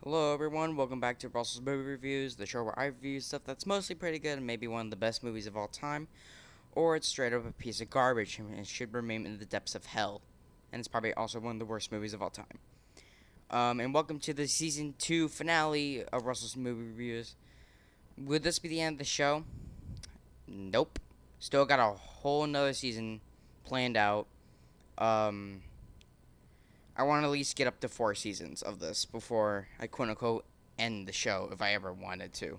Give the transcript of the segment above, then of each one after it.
Hello everyone, welcome back to Russell's Movie Reviews, the show where I review stuff that's mostly pretty good and maybe one of the best movies of all time, or it's straight up a piece of garbage and it should remain in the depths of hell. And it's probably also one of the worst movies of all time. And welcome to the season 2 finale of Russell's Movie Reviews. Would this be the end of the show? Nope. Still got a whole nother season planned out. Um, I want to at least get up to 4 seasons of this before I quote unquote end the show if I ever wanted to.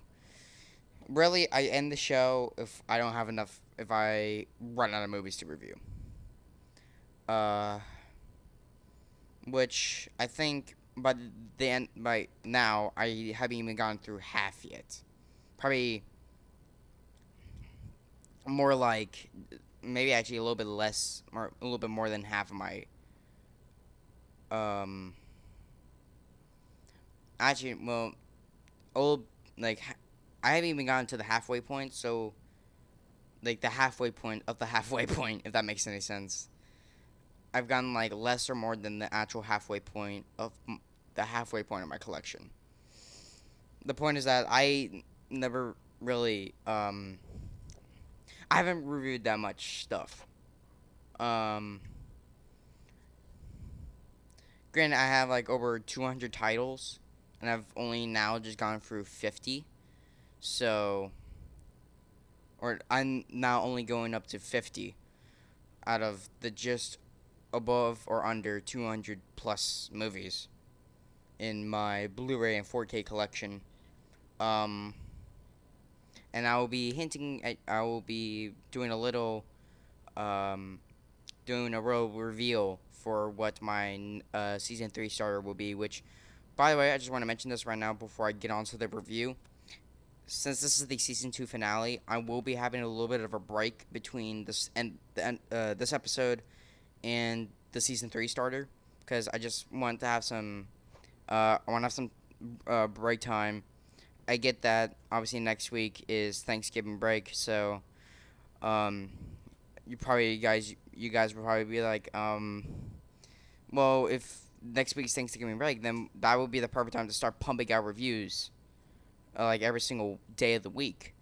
Really, I end the show if I don't have enough, if I run out of movies to review. Uh, which I think by the end, by now, I haven't even gone through half yet. Probably more like, maybe actually a little bit less, or a little bit more than half of my, um, actually, well, old, like, I haven't even gotten to the halfway point, so, like, the halfway point of the halfway point, if that makes any sense. I've gotten like less or more than the actual halfway point of the halfway point of my collection. The point is that I never really I haven't reviewed that much stuff. Um Granted, I have like over 200 titles and I've only now just gone through 50. So or I'm now only going up to 50 out of the just above or under 200 plus movies in my Blu-ray and 4K collection. Um, and I will be hinting at, I will be doing a little, um, doing a real reveal for what my season 3 starter will be, which, by the way, I just want to mention this right now before I get on to the review. Since this is the season 2 finale, I will be having a little bit of a break between this and this episode and the season 3 starter, because I just want to have some, I want to have some break time. I get that obviously next week is Thanksgiving break, so um, you guys will probably be like, well, if next week's Thanksgiving break, then that would be the perfect time to start pumping out reviews, like every single day of the week.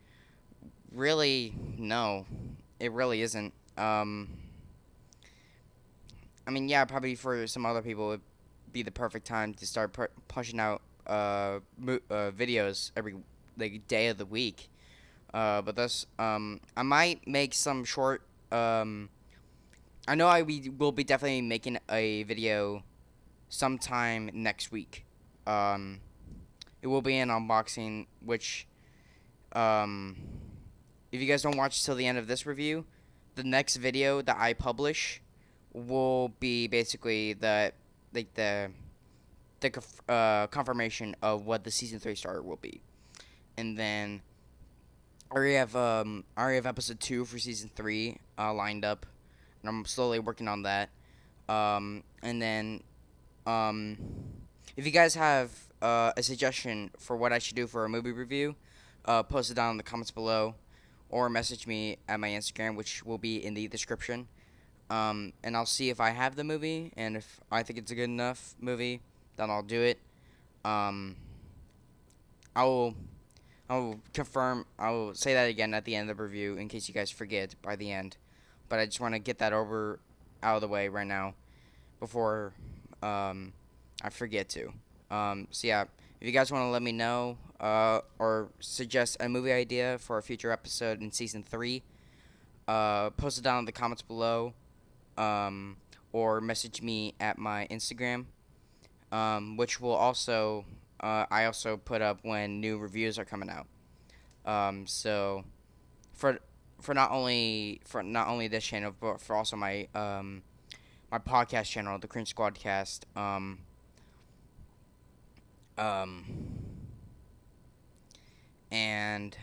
Really, no, it really isn't. I mean, yeah, probably for some other people, it'd be the perfect time to start pushing out videos every like day of the week. But this, I might make some short. I know we will be definitely making a video sometime next week. Um, it will be an unboxing, which, um, if you guys don't watch till the end of this review, the next video that I publish will be basically the confirmation of what the season 3 starter will be, and then I already have episode 2 for season 3 lined up, and I'm slowly working on that. And then um, if you guys have a suggestion for what I should do for a movie review, post it down in the comments below, or message me at my Instagram, which will be in the description. And I'll see if I have the movie, and if I think it's a good enough movie, then I'll do it. Um, I will I will confirm. I will say that again at the end of the review in case you guys forget by the end. But I just want to get that out of the way right now before I forget to. So yeah, if you guys want to let me know or suggest a movie idea for a future episode in season 3, post it down in the comments below, or message me at my Instagram, which will also I also put up when new reviews are coming out. So for for not only this channel but for also my podcast channel, the Cringe Squadcast. Um, and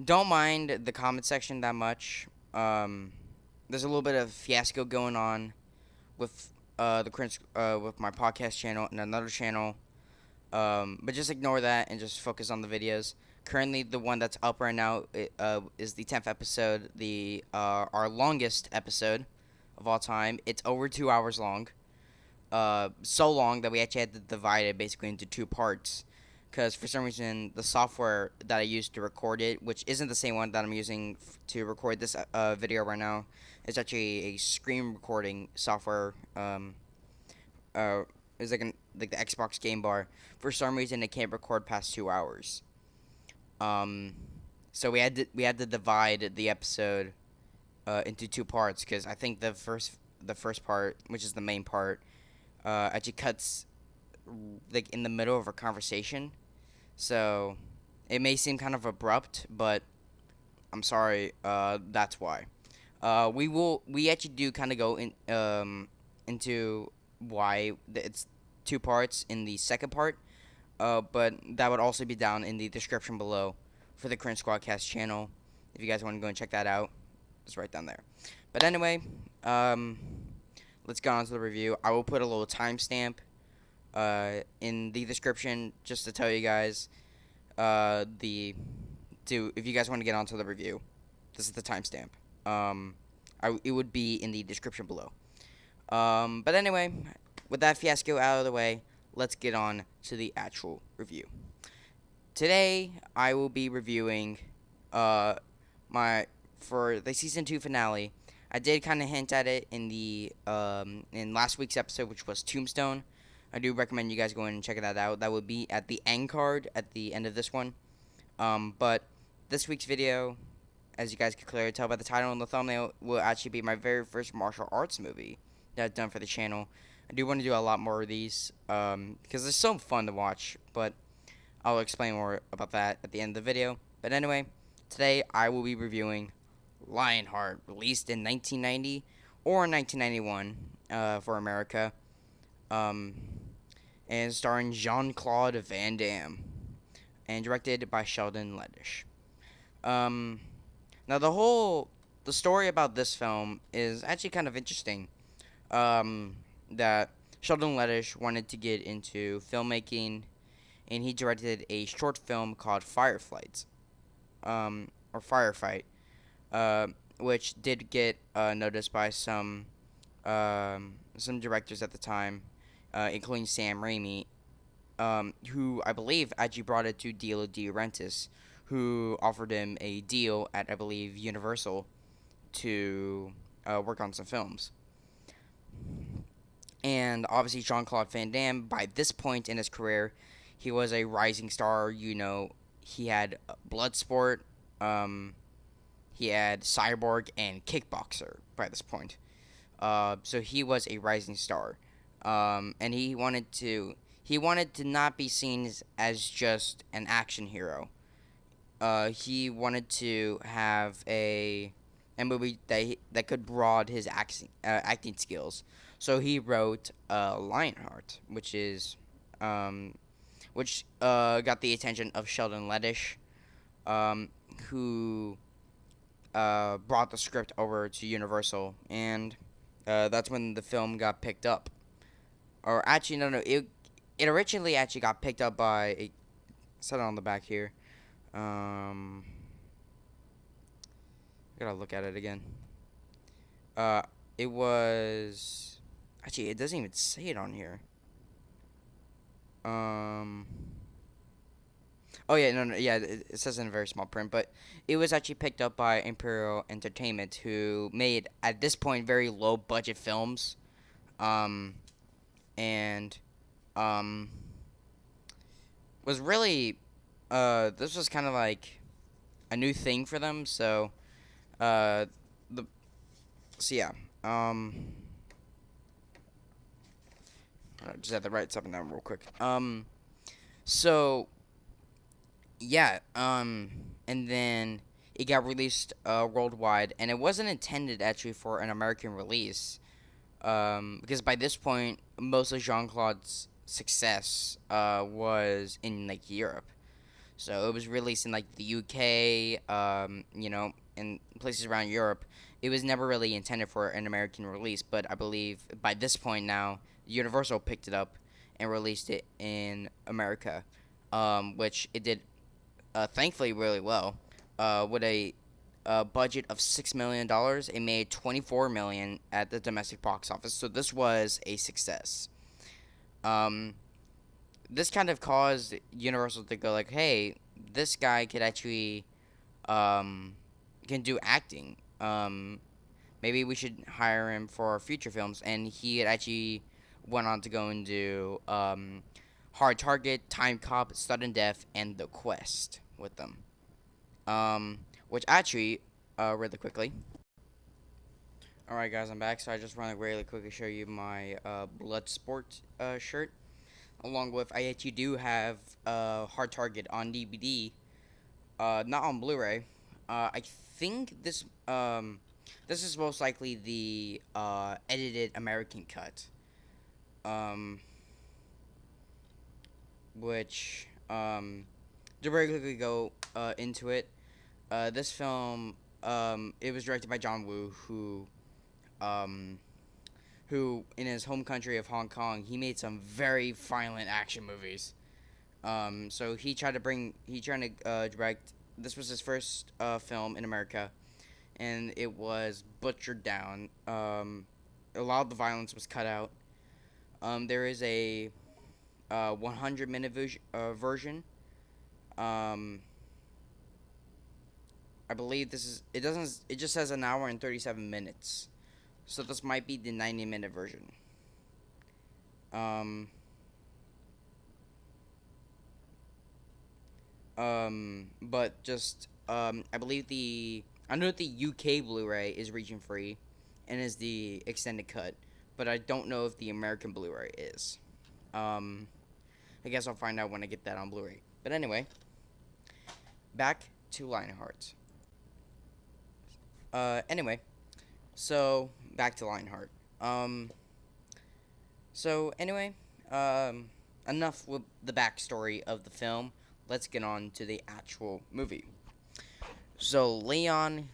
don't mind the comment section that much. There's a little bit of fiasco going on with the Cringe with my podcast channel and another channel. But just ignore that and just focus on the videos. Currently, the one that's up right now is the 10th episode, the our longest episode of all time. It's over 2 hours long. so long that we actually had to divide it basically into two parts. Because for some reason, the software that I used to record it, which isn't the same one that I'm using to record this video right now, is actually a screen recording software. Uh, it's like the Xbox Game Bar. For some reason, it can't record past 2 hours. Um, so we had to divide the episode into two parts because I think the first part, which is the main part, actually cuts like in the middle of a conversation. So it may seem kind of abrupt, but I'm sorry. That's why. We actually do kind of go into why it's two parts in the second part. But that would also be down in the description below for the Cringe Squadcast channel. If you guys want to go and check that out, it's right down there. But anyway, um, let's go on to the review. I will put a little timestamp in the description just to tell you guys if you guys want to get onto the review. This is the timestamp. It would be in the description below. But anyway, with that fiasco out of the way, let's get on to the actual review. Today, I will be reviewing my for the season 2 finale. I did kind of hint at it in last week's episode, which was Tombstone. I do recommend you guys go in and check that out. That would be at the end card at the end of this one. But this week's video, as you guys can clearly tell by the title and the thumbnail, will actually be my very first martial arts movie that I've done for the channel. I do want to do a lot more of these because they're so fun to watch, but I'll explain more about that at the end of the video. But anyway, today I will be reviewing Lionheart, released in 1990 or 1991 for America, and starring Jean-Claude Van Damme, and directed by Sheldon Lettish. Now the story about this film is actually kind of interesting. That Sheldon Lettish wanted to get into filmmaking, and he directed a short film called Fireflights, or Firefight, which did get noticed by some directors at the time, including Sam Raimi, who I believe actually brought it to Dilo De Laurentiis, who offered him a deal at, I believe, Universal to work on some films. And obviously, Jean-Claude Van Damme, by this point in his career, he was a rising star. He had Bloodsport, he had Cyborg, and Kickboxer by this point. So he was a rising star. And he wanted to not be seen as just an action hero. He wanted to have a movie that could broaden his acting skills. So he wrote Lionheart, which got the attention of Sheldon Lettish, who brought the script over to Universal, and that's when the film got picked up. Or actually, no, it originally actually got picked up by set it on the back here. I gotta look at it again. It was actually, it doesn't even say it on here. Oh yeah, no, yeah, it says in a very small print, but it was actually picked up by Imperial Entertainment, who made at this point very low budget films, and was really this was kind of like a new thing for them. So the so yeah, I just had to write something down real quick. So yeah, and then it got released worldwide, and it wasn't intended actually for an American release, because by this point most of Jean-Claude's success was in like Europe. So it was released in like the UK, in places around Europe. It was never really intended for an American release, but I believe by this point now, Universal picked it up and released it in America, which it did, thankfully, really well. With a budget of $6 million, it made $24 million at the domestic box office. So this was a success. Um, this kind of caused Universal to go like, hey, this guy could actually um, can do acting. Maybe we should hire him for our future films. And he had actually went on to go and do Hard Target, Time Cop, Sudden Death, and The Quest with them. Which actually, really quickly. All right, guys, I'm back. So I just want to really quickly show you my Bloodsport shirt, along with I actually do have Hard Target on DVD, not on Blu-ray. I think this is most likely the edited American cut, um, which to very quickly go into it. This film, it was directed by John Woo, um, who in his home country of Hong Kong, he made some very violent action movies. So he tried to direct. This was his first film in America, and it was butchered down. A lot of the violence was cut out. There is a 100-minute version. Um, I believe this is. It doesn't. It just says an hour and 37 minutes. So this might be the 90-minute version. Um, but just I believe I know the UK Blu-ray is region free, and is the extended cut, but I don't know if the American Blu-ray is. Um, I guess I'll find out when I get that on Blu-ray. But anyway, back to Lionheart. Anyway, so back to Lionheart. Um, so anyway, um, enough with the backstory of the film. Let's get on to the actual movie. So Leon,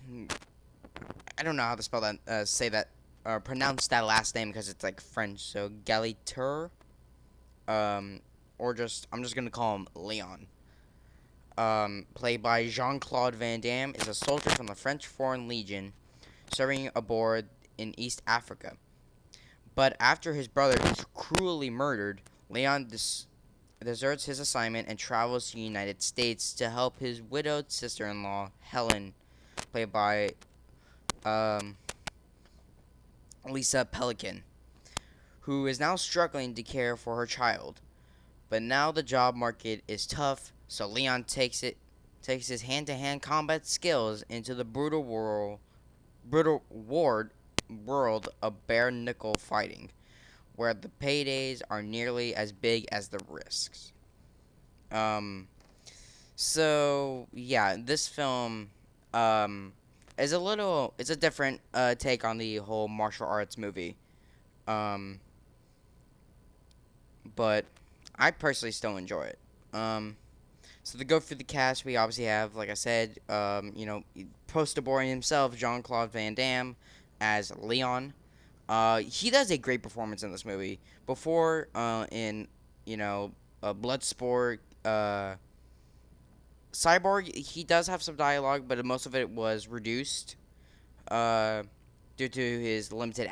I don't know how to spell that, say that, pronounce that last name because it's like French. So Galiteur, um, or just I'm just gonna call him Leon. Played by Jean-Claude Van Damme, is a soldier from the French Foreign Legion, serving aboard in East Africa. But after his brother is cruelly murdered, Leon deserts his assignment and travels to the United States to help his widowed sister-in-law, Helen, played by um, Lisa Pelican, who is now struggling to care for her child. But now the job market is tough, so Leon takes his hand-to-hand combat skills into the brutal world of bare nickel fighting, where the paydays are nearly as big as the risks. Um, so yeah, this film is it's a different take on the whole martial arts movie. Um, but I personally still enjoy it. So to go through the cast, we obviously have, like I said, poster boy himself, Jean-Claude Van Damme, as Leon. He does a great performance in this movie. Before, in Bloodsport, Cyborg, he does have some dialogue, but most of it was reduced, uh, due to his limited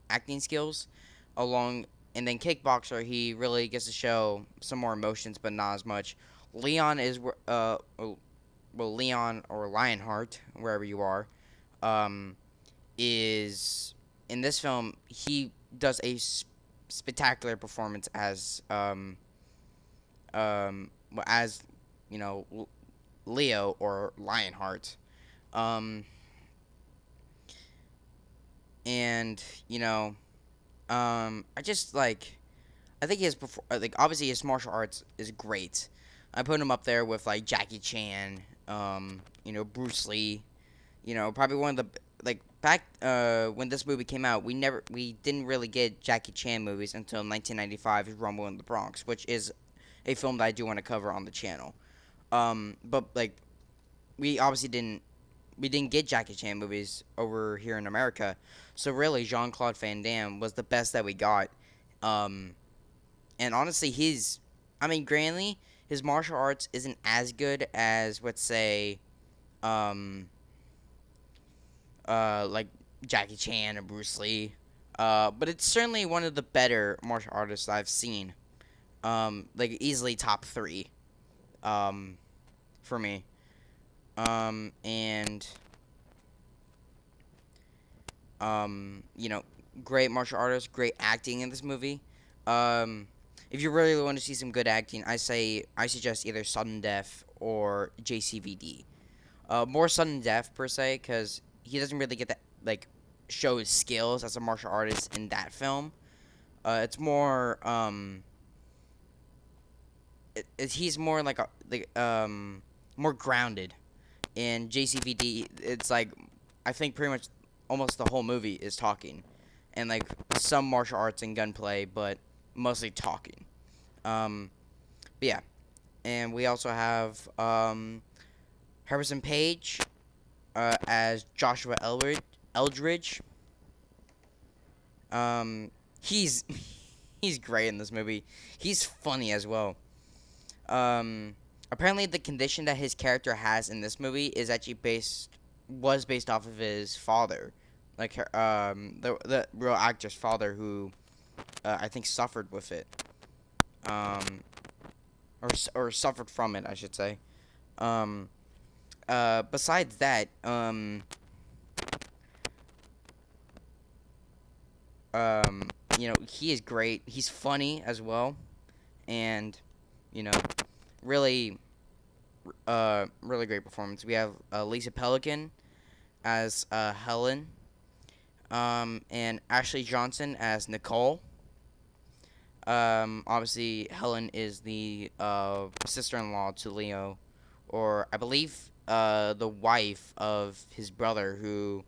acting skills. Along and then Kickboxer, he really gets to show some more emotions, but not as much. Leon is Leon or Lionheart, wherever you are, um, is in this film. He does a spectacular performance as you know Leo or Lionheart, um, and I just I think obviously his martial arts is great. I put him up there with like Jackie Chan, Bruce Lee, probably one of the back when this movie came out, we didn't really get Jackie Chan movies until 1995's Rumble in the Bronx, which is a film that I do want to cover on the channel. But we obviously didn't get Jackie Chan movies over here in America, so really Jean-Claude Van Damme was the best that we got. Um, and honestly, granted, his martial arts isn't as good as, let's say, um, like Jackie Chan or Bruce Lee. But it's certainly one of the better martial artists I've seen. Like easily top three. Um, for me. And you know, great martial artist, great acting in this movie. Um, if you really want to see some good acting, I suggest either Sudden Death or JCVD. More Sudden Death per se, because he doesn't really get that like show his skills as a martial artist in that film. It's more he's more like more grounded. In JCVD, it's like I think pretty much almost the whole movie is talking, and like some martial arts and gunplay, but mostly talking. Um, but yeah, and we also have Harrison Page as Joshua Eldridge. Um, he's he's great in this movie. He's funny as well. Um, Apparently the condition that his character has in this movie is actually based off of his father, like the real actor's father who I think suffered with it, um, or suffered from it, I should say. Um, Besides that, um, he is great. He's funny as well, and you know, really, really great performance. We have Lisa Pelican as Helen, and Ashley Johnson as Nicole. Obviously, Helen is the sister-in-law to Leo, or I believe the wife of his brother, who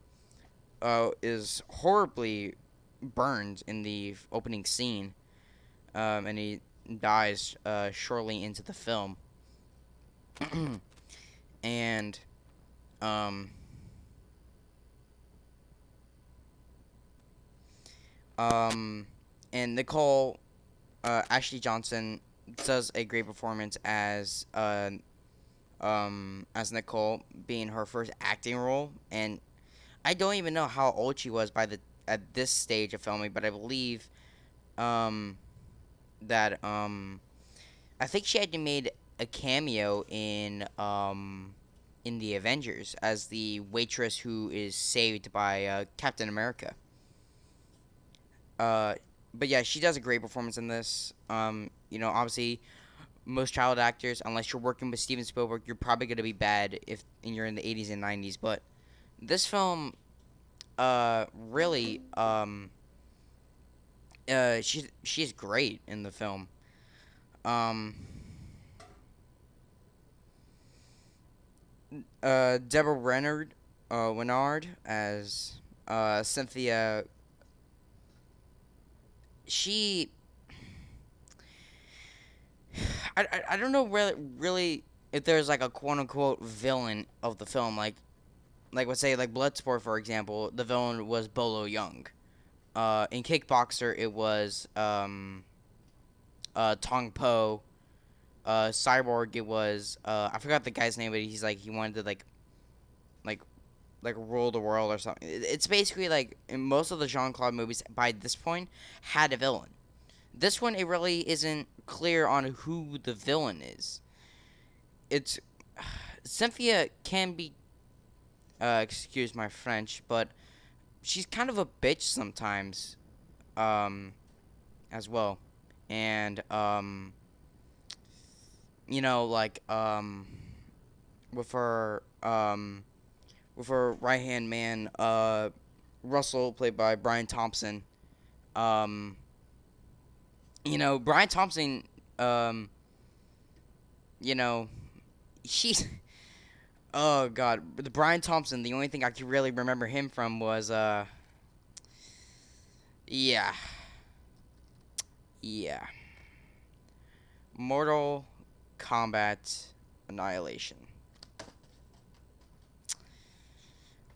is horribly burned in the opening scene, and he dies shortly into the film. And um, um, and Nicole Ashley Johnson does a great performance as Nicole, being her first acting role, and I don't even know how old she was by the at this stage of filming, but I believe um that I think she had made a cameo in the Avengers as the waitress who is saved by Captain America. Uh, but yeah, she does a great performance in this. Obviously, most child actors, unless you're working with Steven Spielberg, you're probably gonna be bad if and you're in the 80s and 90s. But this film, really, she's great in the film. Um, Deborah Winard as Cynthia. She, I don't know really if there's like a quote unquote villain of the film, like let's say like Bloodsport for example, the villain was Bolo Young. In Kickboxer, it was Tong Po. Cyborg, it was I forgot the guy's name, but he's like he wanted to like rule the world or something. It's basically like in most of the Jean-Claude movies by this point had a villain. This one, it really isn't clear on who the villain is. It's Cynthia can be excuse my French, but she's kind of a bitch sometimes, um, as well, and like with her right hand man, Russell, played by Brian Thompson. Um, Brian Thompson, um, you know, she's oh god, the Brian Thompson. The only thing I can really remember him from was yeah, yeah, Mortal Kombat Annihilation.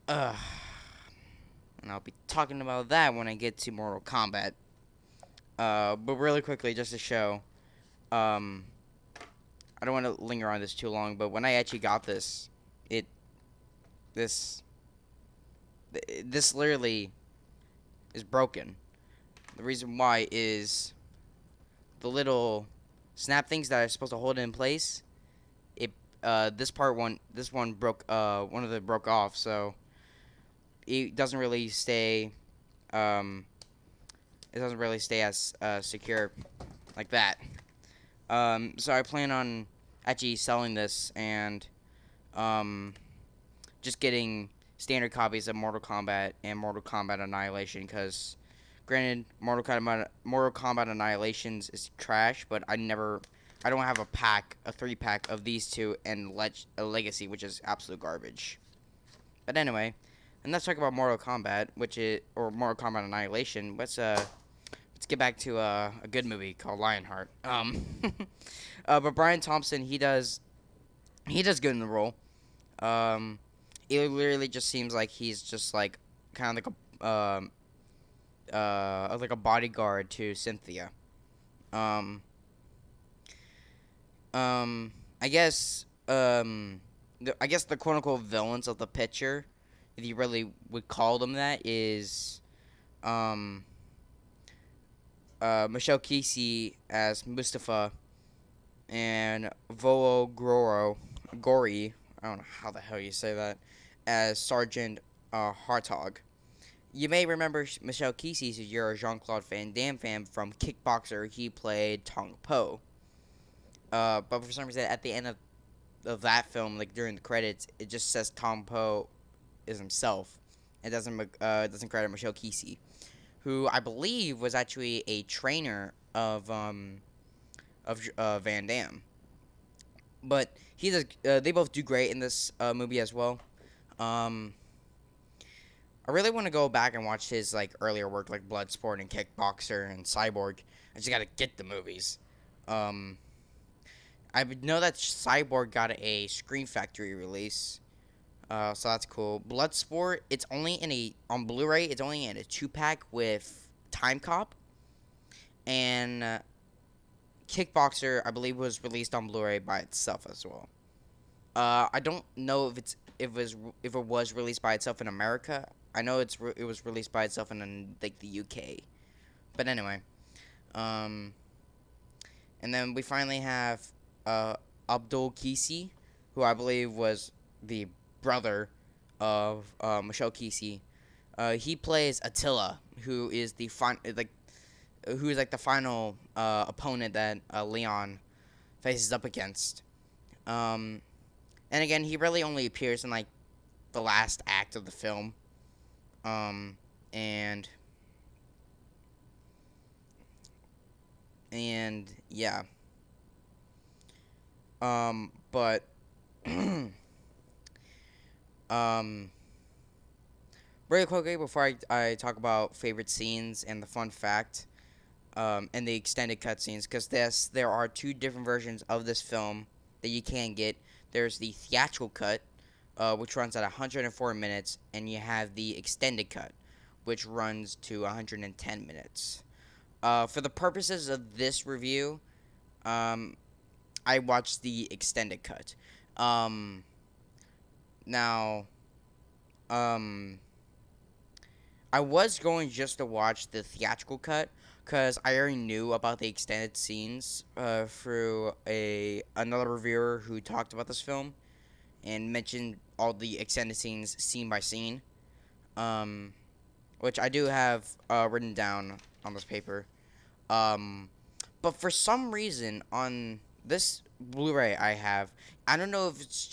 Uh, and I'll be talking about that when I get to Mortal Kombat. But really quickly, just to show, um, I don't want to linger on this too long, but when I actually got this, it this this literally is broken. The reason why is the little snap things that are supposed to hold it in place. It this one broke one of them broke off, so it doesn't really stay um it doesn't really stay as secure like that. So I plan on actually selling this and um just getting standard copies of Mortal Kombat and Mortal Kombat Annihilation because, granted, Mortal Kombat Annihilations is trash, but I don't have a 3-pack of these two and a Legacy, which is absolute garbage. But anyway, and let's talk about Mortal Kombat, or Mortal Kombat Annihilation. Let's get back to a good movie called Lionheart. But Brian Thompson, he does good in the role. Um, it literally just seems like he's just like kind of like a bodyguard to Cynthia. Um, um, I guess I guess the quote unquote villains of the picture, if you really would call them that, is um Michelle Kesey as Mustafa and Gori. I don't know how the hell you say that, as Sergeant Hartog. You may remember Michelle Kesey if you're a Jean-Claude Van Damme fan from Kickboxer. He played Tong Po. But for some reason, at the end of that film, like during the credits, it just says Tong Po is himself. It doesn't credit Michelle Kesey, who I believe was actually a trainer of Van Damme. But they both do great in this movie as well. Um, I really want to go back and watch his like earlier work, like Bloodsport and Kickboxer and Cyborg. I just gotta get the movies. Um, I know that Cyborg got a Screen Factory release, so that's cool. Bloodsport, it's only on Blu-ray. It's only in a 2-pack with Time Cop, and Kickboxer, I believe, was released on Blu-ray by itself as well. I don't know if it was released by itself in America. I know it was released by itself in like the UK. But anyway, um, and then we finally have Abdul Kisi, who I believe was the brother of Michelle Kesey. He plays Attila, who is the final opponent that Leon faces up against. Um, and again, he really only appears in like the last act of the film. Um, and yeah. But um, really quickly before I talk about favorite scenes and the fun fact, and the extended cutscenes, because there are two different versions of this film that you can get. There's the theatrical cut, which runs at 104 minutes, and you have the extended cut, which runs to 110 minutes. For the purposes of this review, I watched the extended cut. Um, now, um, I was going just to watch the theatrical cut because I already knew about the extended scenes through another reviewer who talked about this film and mentioned all the extended scenes scene by scene, um, which I do have written down on this paper. Um, but for some reason on this Blu-ray I don't know if it's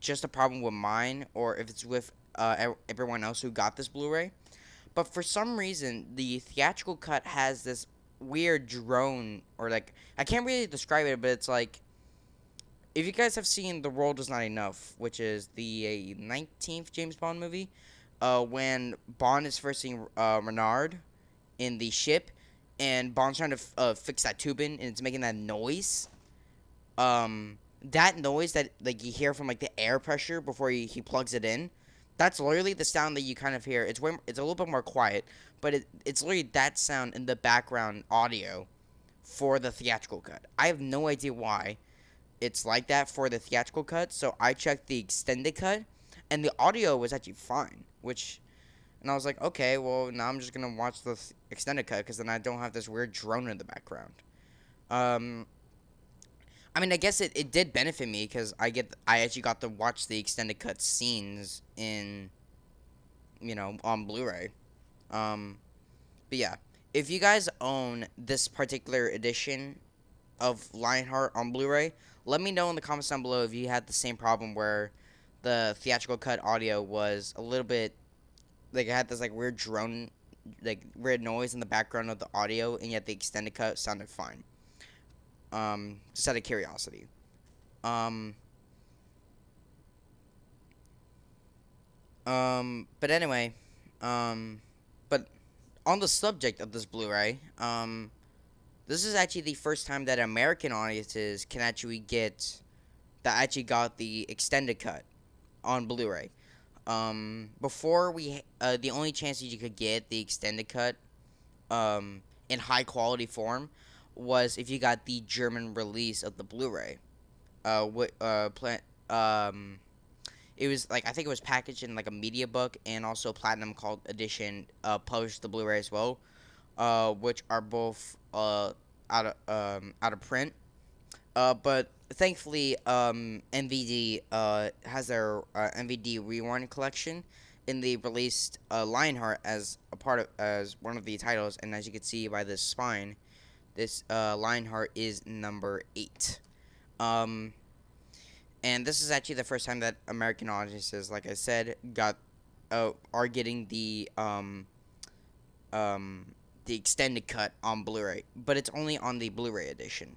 just a problem with mine or if it's with everyone else who got this Blu-ray. But for some reason, the theatrical cut has this weird drone, or like, I can't really describe it, but it's like, if you guys have seen The World Is Not Enough, which is the 19th James Bond movie, when Bond is first seeing Renard in the ship, and Bond's trying to fix that tubing, and it's making that noise. That noise that like you hear from like the air pressure before he plugs it in, that's literally the sound that you kind of hear. It's a little bit more quiet, but it's literally that sound in the background audio for the theatrical cut. I have no idea why it's like that for the theatrical cut, so I checked the extended cut, and the audio was actually fine, which And I was like, okay, well, now I'm just gonna watch the extended cut because then I don't have this weird drone in the background. Um, I mean, I guess it did benefit me because I actually got to watch the extended cut scenes in, on Blu-ray. Um, but yeah, if you guys own this particular edition of Lionheart on Blu-ray, let me know in the comments down below if you had the same problem where the theatrical cut audio was a little bit like it had this like weird drone, like weird noise in the background of the audio, and yet the extended cut sounded fine. Just out of curiosity. Um, but anyway, um, but on the subject of this Blu-ray, this is actually the first time that American audiences can actually get that actually got the extended cut on Blu-ray. Before the only chance that you could get the extended cut, in high quality form, was if you got the German release of the Blu-ray. What It was like I think it was packaged in like a media book and also platinum called edition. Published the Blu-ray as well. Which are both out of print. But thankfully, MVD has their MVD Rewind collection, and they released Lionheart as a part of as one of the titles. And as you can see by this spine, this Lionheart is number 8. Um, and this is actually the first time that American audiences, like I said, are getting the extended cut on Blu-ray, but it's only on the Blu-ray edition.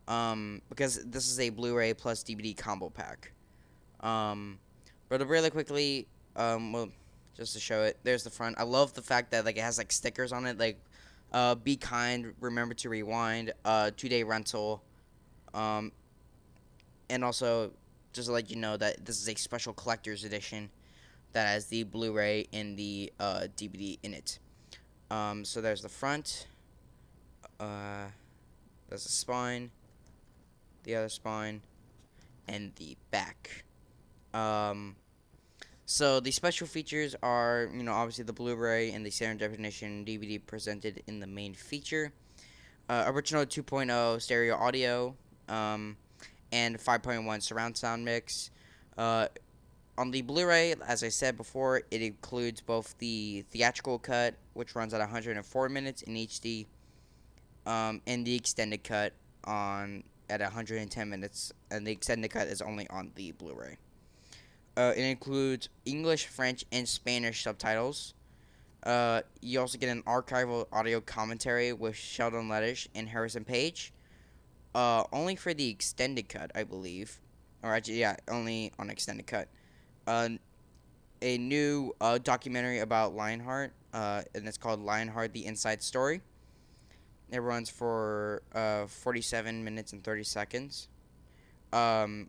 Because this is a Blu-ray plus DVD combo pack. Um, but really quickly, well, just to show it, there's the front. I love the fact that like it has like stickers on it, like, be kind, remember to rewind, 2-day rental, um, and also just to let you know that this is a special collector's edition that has the Blu-ray and the DVD in it. So there's the front. Uh, there's the spine, the other spine, and the back. Um, so the special features are, obviously the Blu-ray and the standard definition DVD presented in the main feature. Original 2.0 stereo audio, and 5.1 surround sound mix. Uh, on the Blu-ray, as I said before, it includes both the theatrical cut, which runs at 104 minutes in HD, and the extended cut at 110 minutes, and the extended cut is only on the Blu-ray. It includes English, French, and Spanish subtitles. You also get an archival audio commentary with Sheldon Lettish and Harrison Page. Only for the extended cut, I believe. Or actually, yeah, only on extended cut. Uh, a new documentary about Lionheart, and it's called Lionheart: The Inside Story. It runs for 47 minutes and 30 seconds.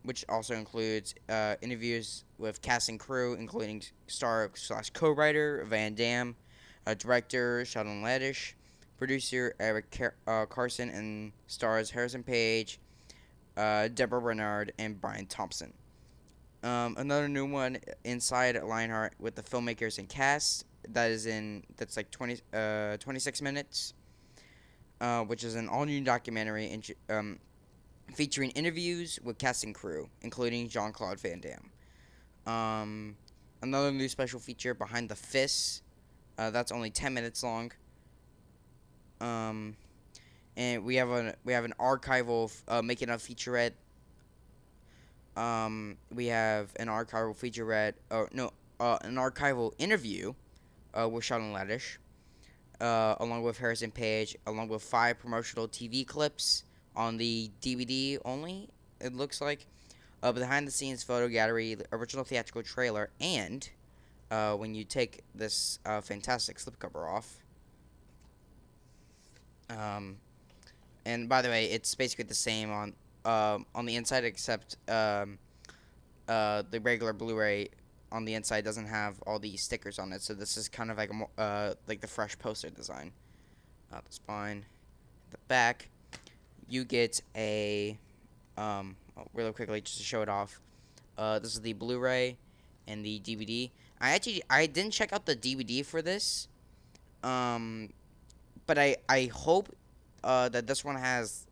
Which also includes interviews with cast and crew, including star/co-writer Van Damme, director Sheldon Lettish, producer Eric Carson, and stars Harrison Page, Deborah Bernard, and Brian Thompson. Another new one inside Lionheart with the filmmakers and cast that's like 26 minutes, which is an all new documentary featuring interviews with cast and crew, including Jean-Claude Van Damme. Another new special feature, Behind the Fists. That's only 10 minutes long. And we have an archival making of featurette. We have an archival featurette. An archival interview with Sheldon Lettish, along with Harrison Page, along with 5 promotional TV clips on the DVD only. It looks like. Behind the scenes photo gallery, the original theatrical trailer, and when you take this fantastic slipcover off. And by the way, it's basically the same on the inside, except the regular Blu-ray on the inside doesn't have all the stickers on it. So this is kind of like the fresh poster design. The spine, the back, you get a really quickly just to show it off. This is the Blu-ray and the DVD. I didn't check out the DVD for this. Um, but I hope that this one has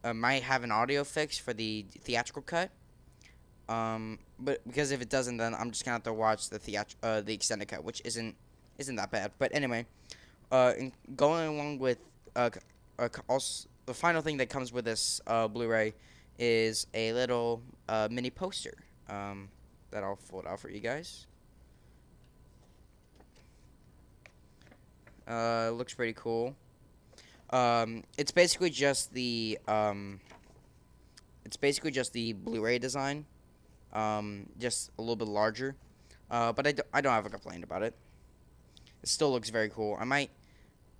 might have an audio fix for the theatrical cut. But because if it doesn't, then I'm just gonna have to watch the extended cut, which isn't that bad. But anyway, going along with also the final thing that comes with this Blu-ray is a little mini poster that I'll fold out for you guys. Looks pretty cool. It's basically just the Blu-ray design, just a little bit larger. But I don't have a complaint about it. It still looks very cool. I might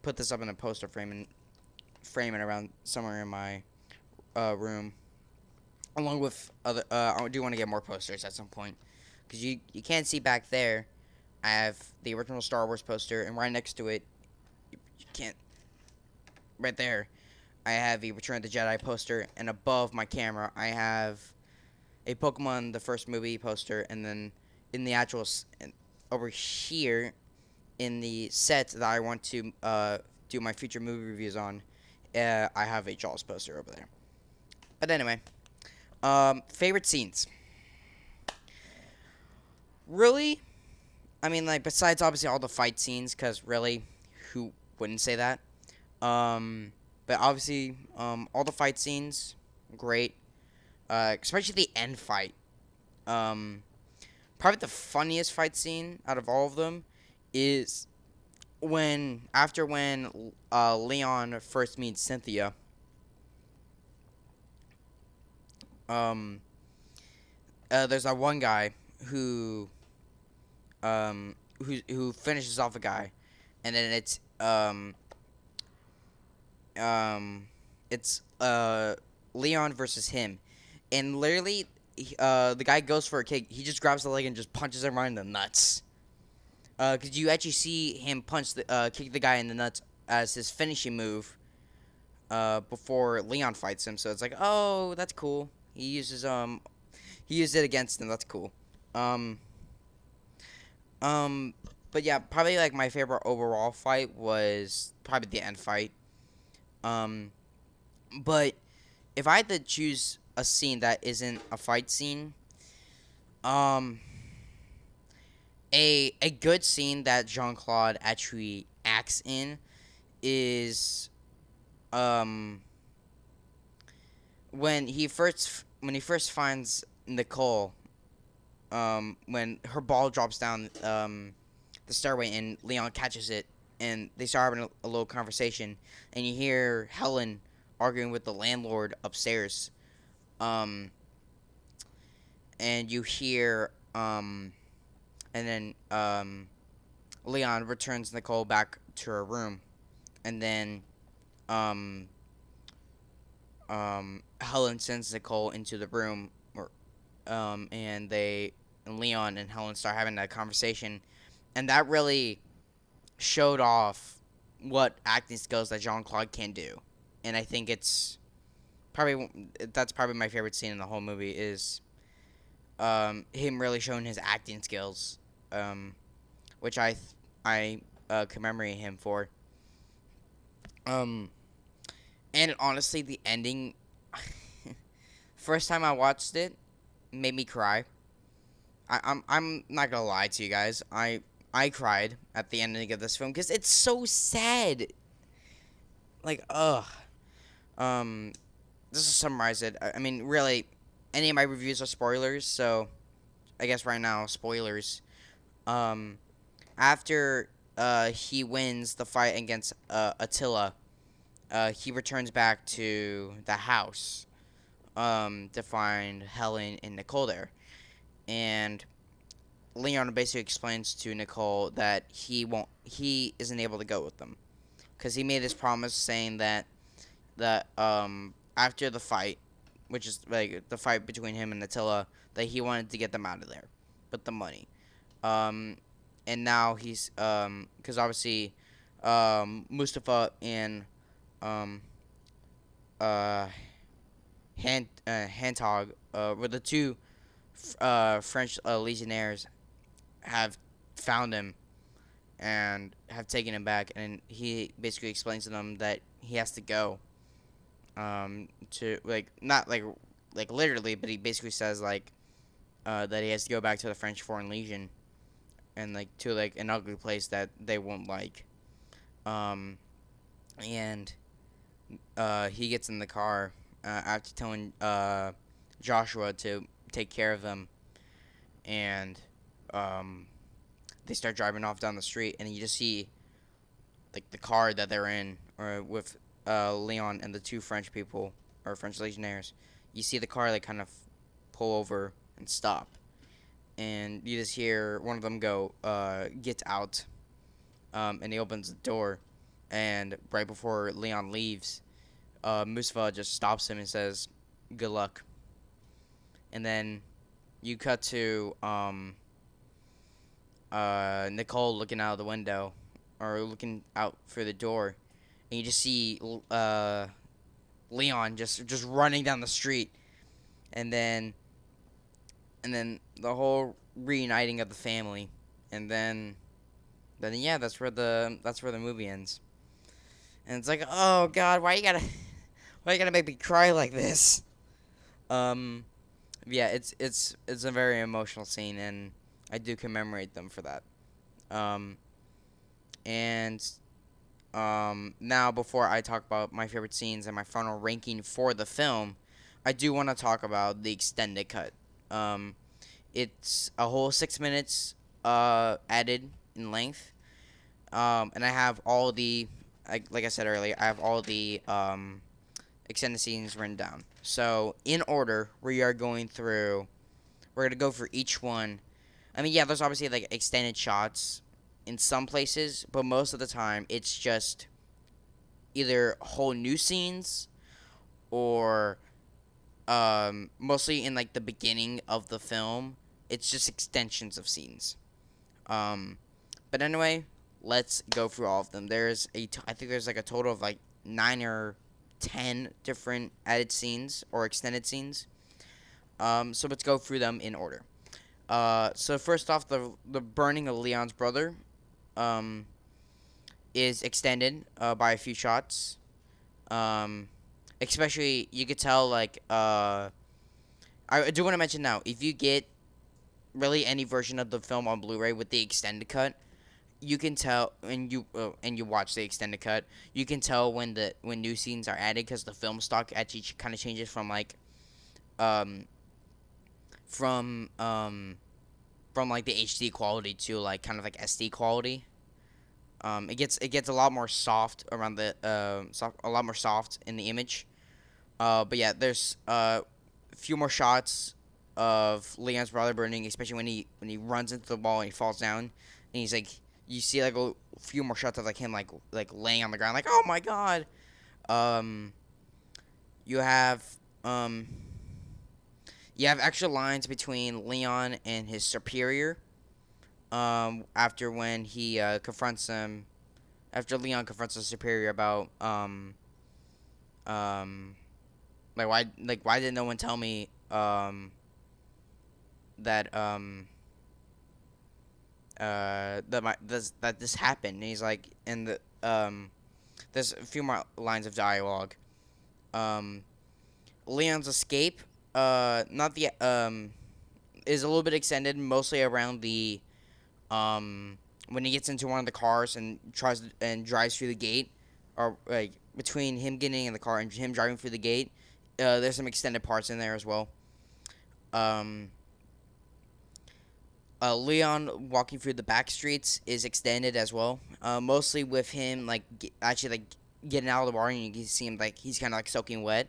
put this up in a poster frame and frame it around somewhere in my room, along with other. I do want to get more posters at some point, because you can't see back there. I have the original Star Wars poster, and right next to it, you can't. Right there, I have the Return of the Jedi poster, and above my camera, I have a Pokemon the first movie poster, and then in the actual over here in the set that I want to do my future movie reviews on, I have a Jaws poster over there. But anyway, favorite scenes. Really, I mean, like, besides obviously all the fight scenes, because really, who wouldn't say that? But obviously, all the fight scenes, great. Especially the end fight. Probably the funniest fight scene out of all of them is when Leon first meets Cynthia. Um, there's that one guy who who finishes off a guy, and then it's Leon versus him, and literally the guy goes for a kick. He just grabs the leg and just punches him right in the nuts. Cause you actually see him kick the guy in the nuts as his finishing move. Before Leon fights him, so it's like, oh, that's cool. He used it against him. That's cool. Um, um, but yeah, probably like my favorite overall fight was probably the end fight. Um, but if I had to choose a scene that isn't a fight scene, um, a good scene that Jean-Claude actually acts in is um when he first finds Nicole, when her ball drops down the stairway and Leon catches it and they start having a little conversation, and you hear Helen arguing with the landlord upstairs, um and you hear and then Leon returns Nicole back to her room, and then um Helen sends Nicole into the room, and Leon and Helen start having that conversation, and that really showed off what acting skills that Jean-Claude can do, and I think that's probably my favorite scene in the whole movie is him really showing his acting skills, which I commemorate him for. Um, and honestly, the ending, first time I watched it, made me cry. I'm not gonna lie to you guys. I cried at the ending of this film because it's so sad. Like, ugh. Um, just to summarize it, I mean, really, any of my reviews are spoilers, so I guess right now, spoilers. Um, after he wins the fight against Attila, he returns back to the house to find Helen and Nicole there, and Leon basically explains to Nicole that he isn't able to go with them because he made this promise saying that after the fight, which is like the fight between him and Attila, that he wanted to get them out of there with the money. Um, and now he's because obviously Mustafa and um uh Hantog were the two French legionnaires have found him and have taken him back, and he basically explains to them that he has to go, to like not like literally, but he basically says like that he has to go back to the French Foreign Legion and like to like an ugly place that they won't like. Um, and he gets in the car after telling Joshua to take care of them, and um, they start driving off down the street, and you just see like the car that they're in, or with Leon and the two French people or French Legionnaires. You see the car like kind of pull over and stop, and you just hear one of them go, "Get out," and he opens the door, and right before Leon leaves, Mustafa just stops him and says, "Good luck." And then you cut to Nicole looking out of the window, or looking out for the door, and you just see Leon just running down the street, and then the whole reuniting of the family, and then yeah, that's where the movie ends. And it's like, oh God, why you gotta make me cry like this? Um, yeah, it's a very emotional scene, and I do commemorate them for that. Um, and now before I talk about my favorite scenes and my final ranking for the film, I do want to talk about the extended cut. Um, it's a whole 6 minutes added in length. And I have all the, like I said earlier, I have all the extended scenes written down. So in order, we're gonna go for each one. I mean, yeah, there's obviously like extended shots in some places, but most of the time it's just either whole new scenes or mostly in like the beginning of the film. It's just extensions of scenes. Um, but anyway, let's go through all of them. I think there's like a total of like 9 or 10 different added scenes or extended scenes. So let's go through them in order. So first off, the burning of Leon's brother, um, is extended by a few shots. Um, especially you could tell like I do want to mention now, if you get really any version of the film on Blu-ray with the extended cut, you can tell, and you watch the extended cut, you can tell when new scenes are added, because the film stock actually kind of changes um from um from like the HD quality to like kind of like SD quality. It gets a lot more soft around the a lot more soft in the image. But yeah, there's a few more shots of Leon's brother burning, especially when he runs into the wall and he falls down, and he's like, you see like a few more shots of like him like laying on the ground, like, oh my God. Um, you have um you have extra lines between Leon and his superior. After when he confronts him, after Leon confronts his superior about um why did no one tell me that that this happened. And he's like, and there's a few more lines of dialogue. Um, Leon's escape, not the is a little bit extended, mostly around the when he gets into one of the cars and drives through the gate, or like between him getting in the car and him driving through the gate. There's some extended parts in there as well. Um, Leon walking through the back streets is extended as well. Mostly with him like actually like getting out of the bar, and you can see him like he's kind of like soaking wet.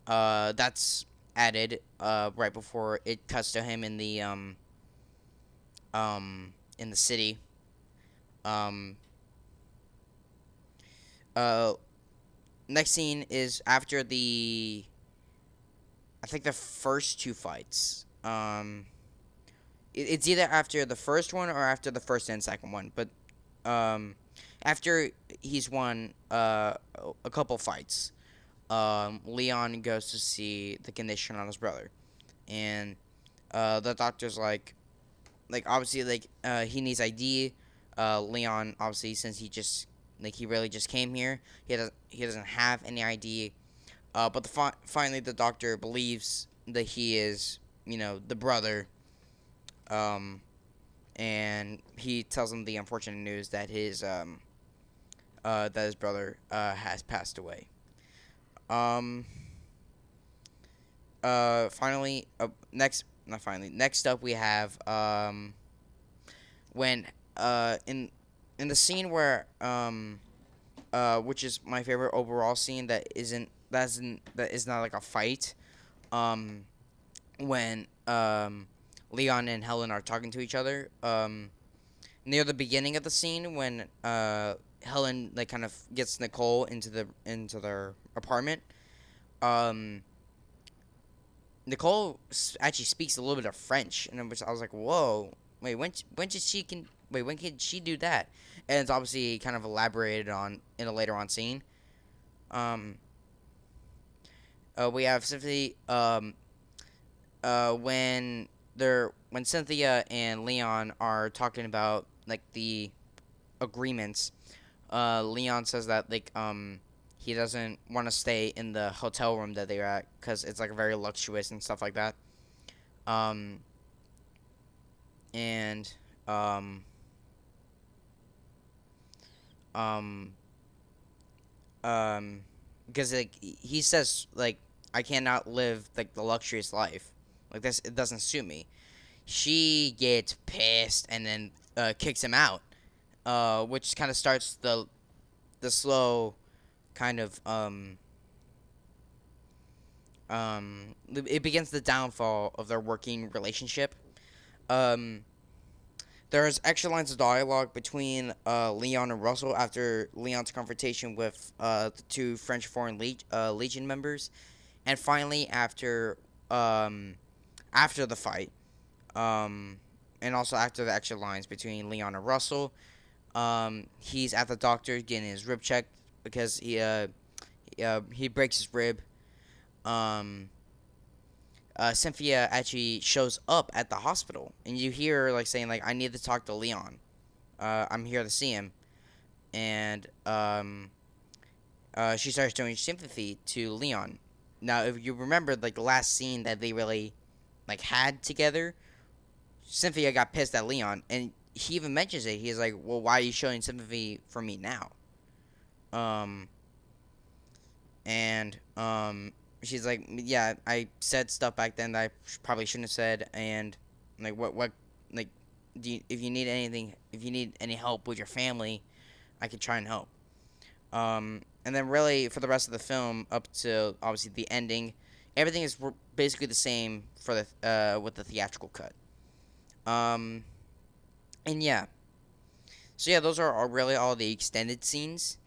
That's added right before it cuts to him in the city. Um, uh, Next scene is after I think the first two fights. It's either after the first one or after the first and second one, but um, after he's won a couple fights, Leon goes to see the condition on his brother, and the doctor's like, like obviously he needs ID. Leon obviously since he really just came here, he doesn't have any ID. But finally the doctor believes that he is the brother. Um, and he tells him the unfortunate news that his brother has passed away. Um, finally, next not finally. Next up, we have when in the scene where which is my favorite overall scene that is not like a fight. Um, when Leon and Helen are talking to each other. Near the beginning of the scene when Helen like kind of gets Nicole into their apartment. Um, Nicole actually speaks a little bit of French, and I was like, "Whoa, wait, when can she do that?" And it's obviously kind of elaborated on in a later on scene. Um, we have Symphony. When Cynthia and Leon are talking about like the agreements, Leon says that he doesn't want to stay in the hotel room that they're at because it's like very luxurious and stuff like that. Um, and um, um, um, because like he says like I cannot live like the luxurious life like this. It doesn't suit me. She gets pissed and then kicks him out, which kind of starts the slow kind of it begins the downfall of their working relationship. Um, there's extra lines of dialogue between Leon and Russell after Leon's confrontation with the two French Foreign Legion members, and finally after the fight, um, and also after the extra lines between Leon and Russell. He's at the doctor getting his rib checked because he breaks his rib. Um, Cynthia actually shows up at the hospital, and you hear her like saying like, "I need to talk to Leon. I'm here to see him." And she starts showing sympathy to Leon. Now, if you remember like the last scene that they really like had together, Cynthia got pissed at Leon, and he even mentions it. He's like, "Well, why are you showing sympathy for me now?" Um, and she's like, "Yeah, I said stuff back then that I probably shouldn't have said, and like what like if you need anything, if you need any help with your family, I could try and help." And then really for the rest of the film, up to obviously the ending, everything is basically the same for the with the theatrical cut. Um, and yeah, so yeah, those are really all the extended scenes.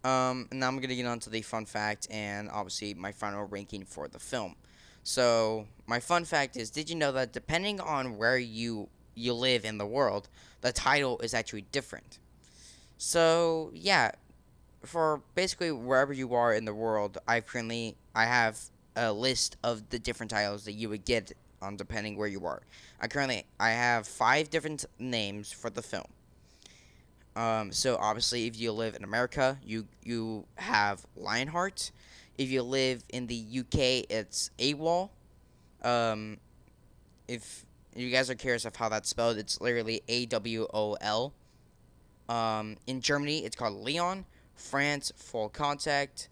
And now I'm gonna get on to the fun fact and obviously my final ranking for the film. So my fun fact is, did you know that depending on where you live in the world, the title is actually different? So yeah, for basically wherever you are in the world, I have a list of the different titles that you would get on depending where you are. I have 5 different names for the film. So obviously, if you live in America, you have Lionheart. If you live in the UK, it's AWOL. Um, if you guys are curious of how that's spelled, it's literally AWOL. In Germany, it's called Leon. France, Full Contact,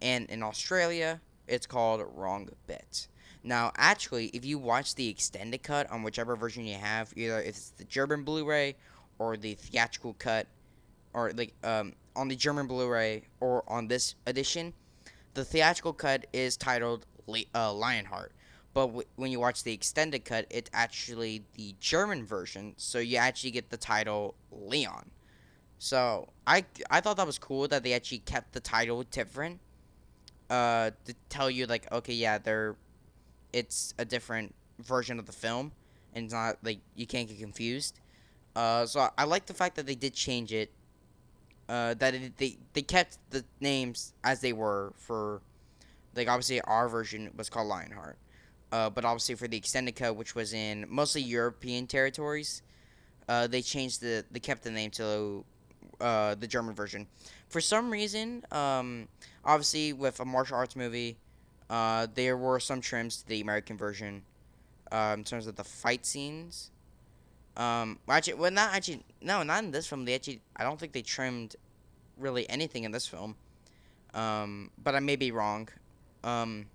and in Australia, it's called Wrong Bit. Now, actually, if you watch the extended cut on whichever version you have, either if it's the German Blu-ray or the theatrical cut, or on the German Blu-ray or on this edition, the theatrical cut is titled Lionheart. But when you watch the extended cut, it's actually the German version, so you actually get the title Leon. So I thought that was cool that they actually kept the title different. To tell you like, okay, yeah, it's a different version of the film, and it's not like you can't get confused. So I like the fact that they did change it, they kept the names as they were for like obviously our version was called Lionheart. But obviously for the extended cut, which was in mostly European territories, they changed they kept the name to the German version. For some reason, obviously with a martial arts movie, there were some trims to the American version in terms of the fight scenes. Actually, well, not actually, no, not in this film. I don't think they trimmed really anything in this film. But I may be wrong. Um,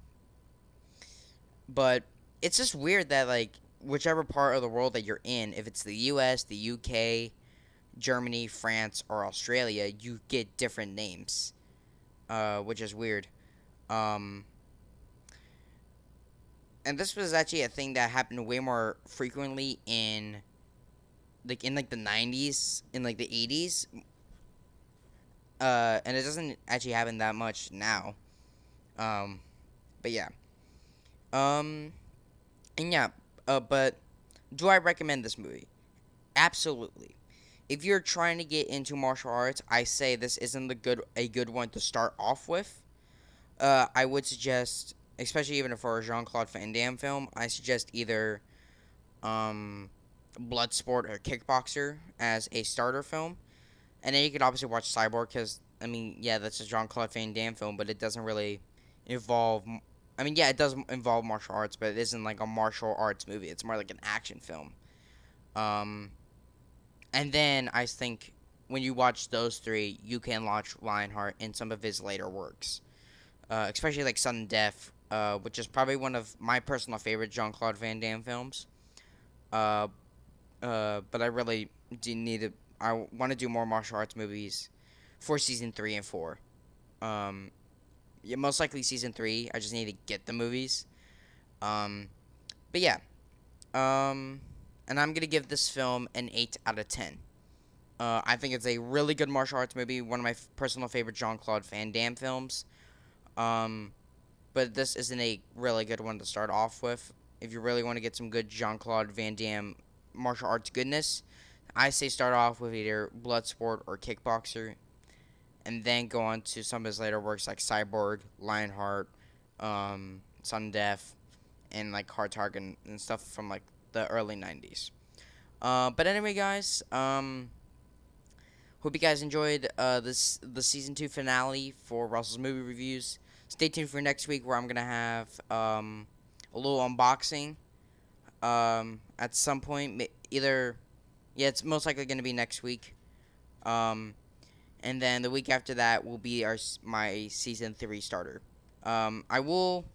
but it's just weird that like whichever part of the world that you're in, if it's the U.S., the U.K., Germany, France, or Australia, you get different names, which is weird. Um, and this was actually a thing that happened way more frequently in the 90s, in like the 80s, and it doesn't actually happen that much now. Um, but yeah. Um, and yeah. But do I recommend this movie? Absolutely. If you're trying to get into martial arts, I say this isn't a good one to start off with. I would suggest, especially even for a Jean-Claude Van Damme film, I suggest either um, Bloodsport or Kickboxer as a starter film, and then you could obviously watch Cyborg because I mean, yeah, that's a Jean-Claude Van Damme film, but it doesn't really involve. I mean, yeah, it does involve martial arts, but it isn't like a martial arts movie. It's more like an action film. Um, and then I think when you watch those three, you can watch Lionheart in some of his later works, especially like Sudden Death, which is probably one of my personal favorite Jean-Claude Van Damme films. Uh, but I really do need to. I want to do more martial arts movies for season 3 and 4. Um, yeah, most likely season 3. I just need to get the movies. Um, but yeah. Um, and I'm gonna give this film an 8 out of 10. I think it's a really good martial arts movie. One of my personal favorite Jean-Claude Van Damme films. Um, but this isn't a really good one to start off with. If you really want to get some good Jean-Claude Van Damme martial arts goodness, I say start off with either Bloodsport or Kickboxer, and then go on to some of his later works like Cyborg, Lionheart, Sudden Death, and like Hard Target and stuff from like the early 90s. But anyway, guys, hope you guys enjoyed the season 2 finale for Russell's movie reviews. Stay tuned for next week where I'm gonna have a little unboxing at some point. Either yeah, it's most likely gonna be next week. Um, and then the week after that will be my season 3 starter. I will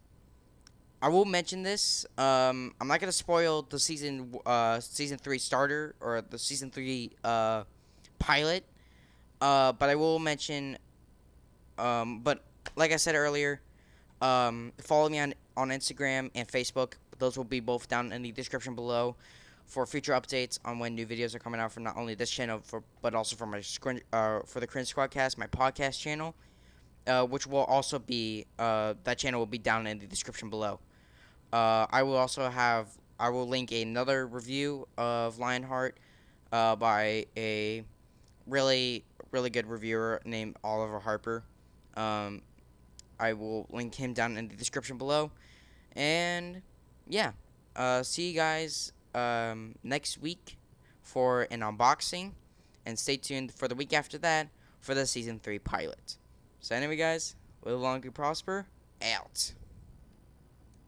mention this. I'm not gonna spoil the season 3 starter or the season 3 pilot. But I will mention. But like I said earlier, follow me on Instagram and Facebook. Those will be both down in the description below for future updates on when new videos are coming out from not only this channel but also for for the Cringe Squadcast, my podcast channel, which will also be that channel will be down in the description below. I will link another review of Lionheart by a really good reviewer named Oliver Harper. Um, I will link him down in the description below. And yeah, see you guys next week for an unboxing, and stay tuned for the week after that for the season 3 pilot. So anyway, guys, live long and prosper. Out.